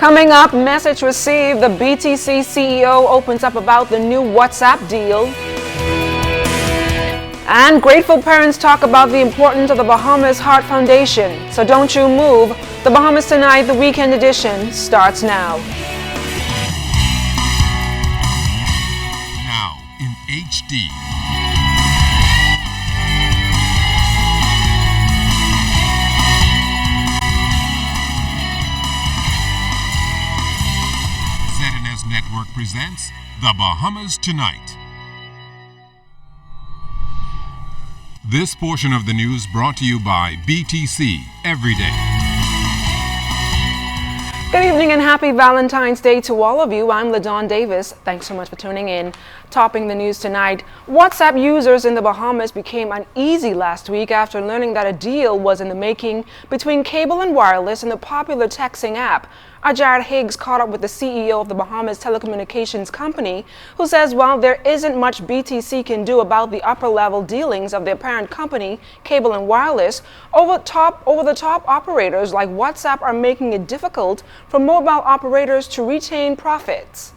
Coming up, message received, the BTC CEO opens up about the new WhatsApp deal. And grateful parents talk about the importance of the Bahamas Heart Foundation. So don't you move. The Bahamas Tonight, the weekend edition, starts now. Now in HD. ZNS Network presents The Bahamas Tonight. This portion of the news brought to you by BTC Every Day. Good evening and happy Valentine's Day to all of you. I'm LaDawn Davis. Thanks so much for tuning in. Topping the news tonight, WhatsApp users in the Bahamas became uneasy last week after learning that a deal was in the making between Cable and Wireless and the popular texting app. Our Jared Higgs caught up with the CEO of the Bahamas Telecommunications Company, who says while there isn't much BTC can do about the upper-level dealings of their parent company, Cable and Wireless, over-the-top operators like WhatsApp are making it difficult for mobile operators to retain profits.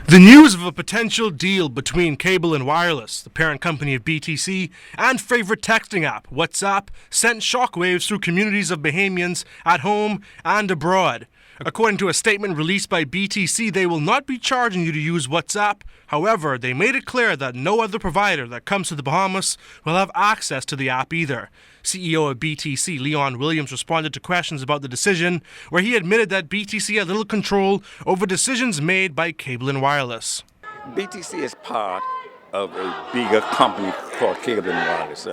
The news of a potential deal between Cable and Wireless, the parent company of BTC, and favorite texting app, WhatsApp, sent shockwaves through communities of Bahamians at home and abroad. According to a statement released by BTC, they will not be charging you to use WhatsApp. However, they made it clear that no other provider that comes to the Bahamas will have access to the app either. CEO of BTC, Leon Williams, responded to questions about the decision, where he admitted that BTC had little control over decisions made by Cable and Wireless. BTC is part of a bigger company called Cable and Wireless.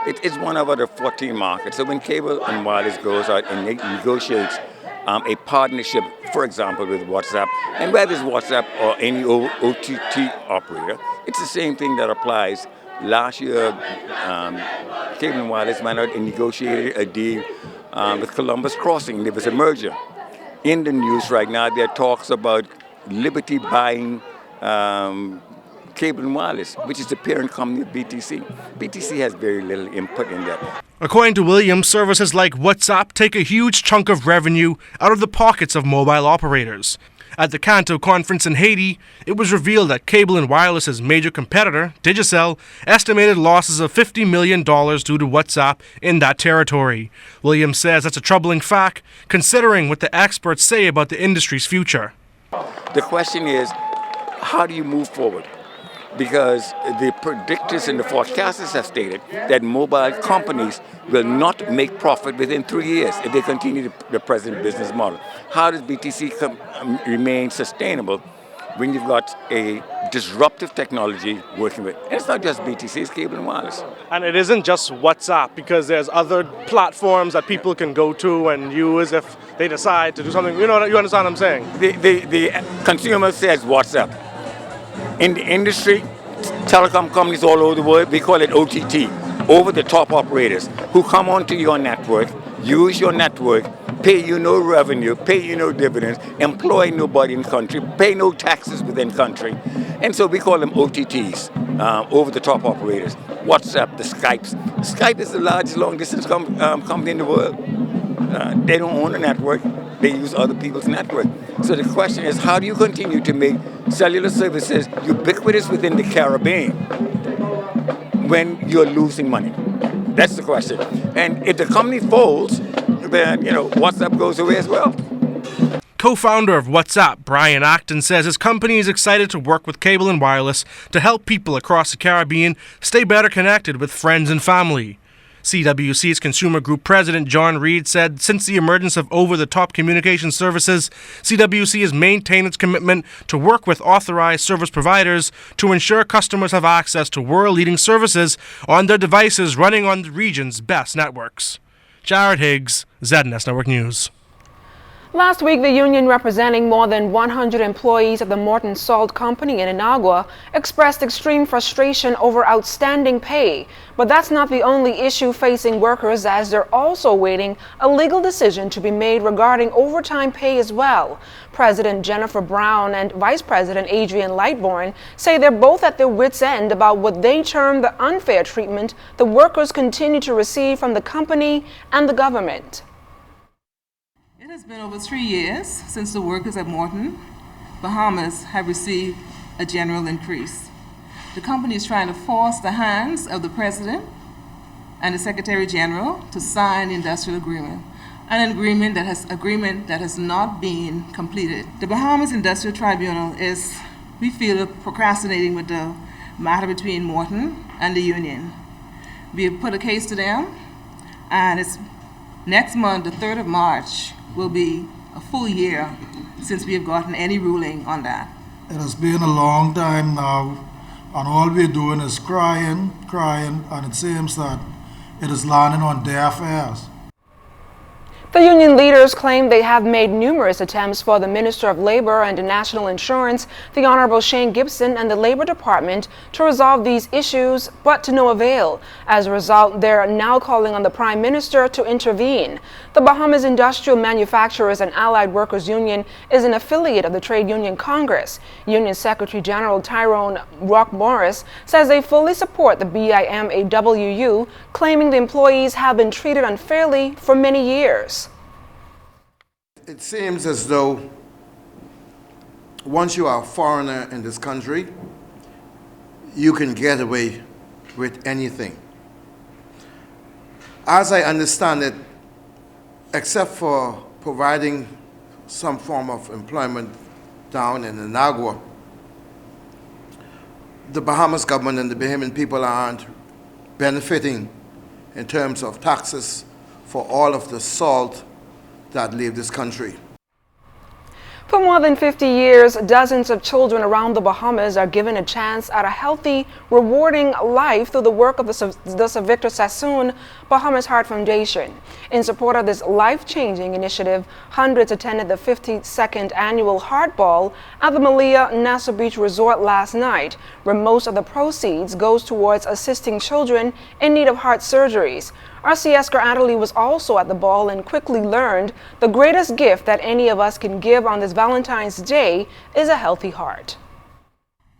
It's one of the 14 markets. So when Cable and Wireless goes out and negotiates a partnership, for example, with WhatsApp, and whether it's WhatsApp or any OTT operator, it's the same thing that applies. Last year, Cable and Wireless went out and negotiated a deal with Columbus Crossing. There was a merger. In the news right now, there are talks about Liberty buying Cable and Wireless, which is the parent company of BTC. BTC has very little input in that. According to Williams, services like WhatsApp take a huge chunk of revenue out of the pockets of mobile operators. At the Canto conference in Haiti, it was revealed that Cable and Wireless's major competitor, Digicel, estimated losses of $50 million due to WhatsApp in that territory. Williams says that's a troubling fact, considering what the experts say about the industry's future. The question is, how do you move forward? Because the predictors and the forecasters have stated that mobile companies will not make profit within 3 years if they continue the present business model. How does BTC remain sustainable when you've got a disruptive technology working with? And it's not just BTC, it's Cable and Wireless. And it isn't just WhatsApp, because there's other platforms that people can go to and use if they decide to do something. You understand what I'm saying? The consumer says WhatsApp. In the industry, telecom companies all over the world, we call it OTT, over-the-top operators, who come onto your network, use your network, pay you no revenue, pay you no dividends, employ nobody in country, pay no taxes within country. And so we call them OTTs, over-the-top operators. WhatsApp, the Skypes. Skype is the largest long-distance company in the world. They don't own a network. They use other people's network. So the question is, how do you continue to make cellular services ubiquitous within the Caribbean when you're losing money? That's the question. And if the company folds, then, WhatsApp goes away as well. Co-founder of WhatsApp, Brian Acton, says his company is excited to work with Cable and Wireless to help people across the Caribbean stay better connected with friends and family. CWC's Consumer Group President John Reed said since the emergence of over-the-top communication services, CWC has maintained its commitment to work with authorized service providers to ensure customers have access to world-leading services on their devices running on the region's best networks. Jared Higgs, ZNS Network News. Last week, the union representing more than 100 employees of the Morton Salt Company in Inagua expressed extreme frustration over outstanding pay. But that's not the only issue facing workers, as they're also awaiting a legal decision to be made regarding overtime pay as well. President Jennifer Brown and Vice President Adrian Lightbourne say they're both at their wits' end about what they term the unfair treatment the workers continue to receive from the company and the government. has been over 3 years since the workers at Morton, Bahamas, have received a general increase. The company is trying to force the hands of the President and the Secretary General to sign the industrial agreement, an agreement that has not been completed. The Bahamas Industrial Tribunal is, we feel, procrastinating with the matter between Morton and the union. We have put a case to them, and it's next month, the 3rd of March, will be a full year since we have gotten any ruling on that. It has been a long time now, and all we're doing is crying, and it seems that it is landing on deaf ears. The union leaders claim they have made numerous attempts for the Minister of Labor and National Insurance, the Honorable Shane Gibson, and the Labor Department to resolve these issues, but to no avail. As a result, they're now calling on the Prime Minister to intervene. The Bahamas Industrial Manufacturers and Allied Workers Union is an affiliate of the Trade Union Congress. Union Secretary General Tyrone Rock Morris says they fully support the BIMAWU, claiming the employees have been treated unfairly for many years. It seems as though once you are a foreigner in this country, you can get away with anything. As I understand it, except for providing some form of employment down in Anagua, the Bahamas government and the Bahamian people aren't benefiting in terms of taxes for all of the salt that leave this country. For more than 50 years, dozens of children around the Bahamas are given a chance at a healthy, rewarding life through the work of the Sir Victor Sassoon Bahamas Heart Foundation. In support of this life-changing initiative, hundreds attended the 52nd annual Heart Ball at the Malia Nassau Beach Resort last night, where most of the proceeds goes towards assisting children in need of heart surgeries. R.C. Escar Adderley was also at the ball and quickly learned the greatest gift that any of us can give on this Valentine's Day is a healthy heart.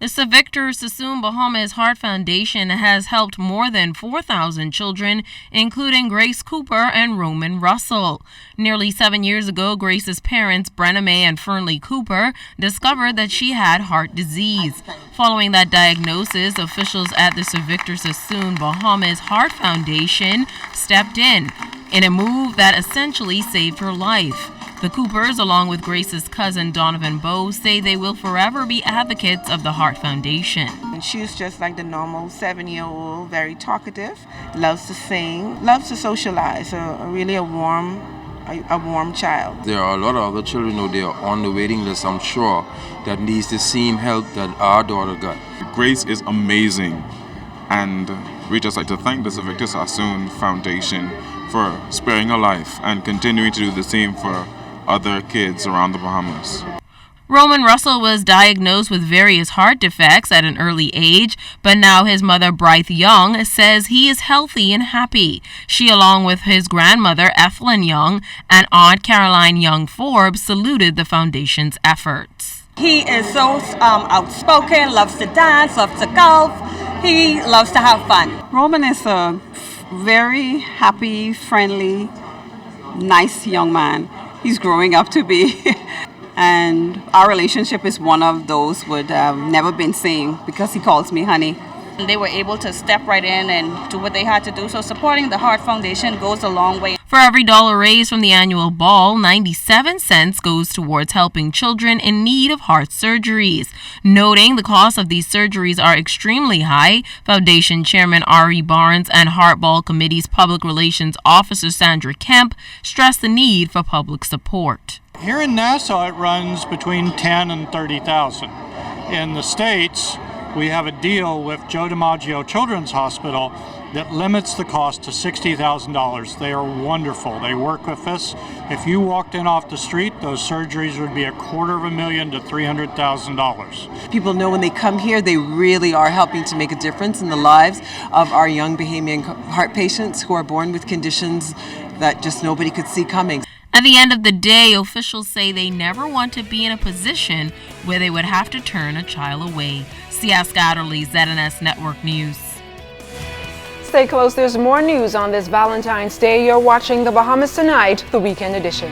The Sir Victor Sassoon Bahamas Heart Foundation has helped more than 4,000 children, including Grace Cooper and Roman Russell. Nearly 7 years ago, Grace's parents, Brenna Mae and Fernley Cooper, discovered that she had heart disease. Following that diagnosis, officials at the Sir Victor Sassoon Bahamas Heart Foundation stepped in a move that essentially saved her life. The Coopers, along with Grace's cousin Donovan Bowe, say they will forever be advocates of the Heart Foundation. She's just like the normal 7-year-old, very talkative, loves to sing, loves to socialize, really a warm child. There are a lot of other children out there on the waiting list, I'm sure, that needs the same help that our daughter got. Grace is amazing, and we just like to thank the Sir Victor Sassoon Foundation for sparing her life and continuing to do the same for other kids around the Bahamas. Roman Russell was diagnosed with various heart defects at an early age, but now his mother, Brythe Young, says he is healthy and happy. She, along with his grandmother, Ethelyn Young, and Aunt Caroline Young Forbes, saluted the foundation's efforts. He is so outspoken, loves to dance, loves to golf. He loves to have fun. Roman is a very happy, friendly, nice young man. He's growing up to be. And our relationship is one of those would have never been seen because he calls me honey. They were able to step right in and do what they had to do. So supporting the Heart Foundation goes a long way. For every dollar raised from the annual ball, 97 cents goes towards helping children in need of heart surgeries. Noting the cost of these surgeries are extremely high, Foundation Chairman Ari Barnes and Heart Ball Committee's Public Relations Officer Sandra Kemp stressed the need for public support. Here in Nassau, it runs between 10 and 30,000. In the States, we have a deal with Joe DiMaggio Children's Hospital that limits the cost to $60,000. They are wonderful. They work with us. If you walked in off the street, those surgeries would be $250,000 to $300,000. People know when they come here, they really are helping to make a difference in the lives of our young Bahamian heart patients who are born with conditions that just nobody could see coming. At the end of the day, officials say they never want to be in a position where they would have to turn a child away. C.S. Adderley, ZNS Network News. Stay close, there's more news on this Valentine's Day. You're watching the Bahamas Tonight, the weekend edition.